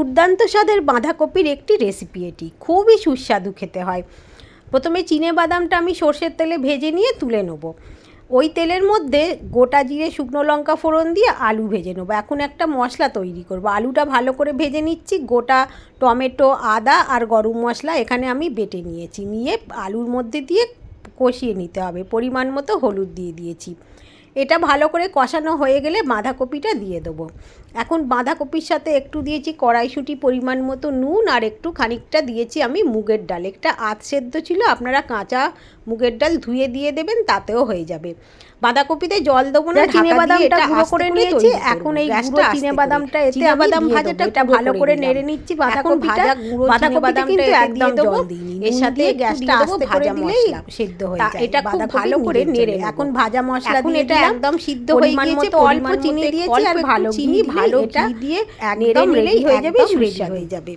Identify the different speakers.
Speaker 1: দুর্দান্ত স্বাদের বাঁধাকপির একটি রেসিপি, এটি খুবই সুস্বাদু খেতে হয়। প্রথমে চিনেবাদামটা আমি সর্ষের তেলে ভেজে নিয়ে তুলে নেব। ওই তেলের মধ্যে গোটা জিরে, শুকনো লঙ্কা ফোড়ন দিয়ে আলু ভেজে নেবো। এখন একটা মশলা তৈরি করব। আলুটা ভালো করে ভেজে নিচ্ছি। গোটা টমেটো, আদা আর গরম মশলা এখানে আমি বেটে নিয়েছি। নিয়ে আলুর মধ্যে দিয়ে কষিয়ে নিতে হবে। পরিমাণ মতো হলুদ দিয়ে দিয়েছি। এটা ভালো করে কষানো হয়ে গেলে বাঁধাকপিটা দিয়ে দেবো। এখন বাঁধাকপির সাথে একটু দিয়েছি কড়াইশুঁটি, পরিমাণ মতো নুন, আর একটু খানিকটা দিয়েছি আমি মুগের ডাল। একটা আধ সেদ্ধ ছিল, আপনারা কাঁচা মুগের ডাল ধুয়ে দিয়ে দেবেন, তাতেও হয়ে যাবে। বাঁধাকপিতে জল দেবো না, চিনেবাদামটা গুঁড়ো করে নিয়েছি। এখন এই গুঁড়ো চিনেবাদামটা এতে বাদাম ভাজাটা এটা ভালো করে নেড়ে নিচ্ছি। বাঁধাকপিটা কিন্তু একদম জল দিইনি, এর সাথে গ্যাসটা আস্তে করে দিলেই সিদ্ধ হয়ে যায়। এটা খুব ভালো করে নেড়ে এখন ভাজা মশলা দিয়ে এটা একদম সিদ্ধ হয়ে গিয়েছে। অল্প চিনি দিয়েছি আর ভালো চিনি, ভালো ঘি দিয়ে নেড়ে নিলেই হয়ে যাবে, সুস্বাদু হয়ে যাবে।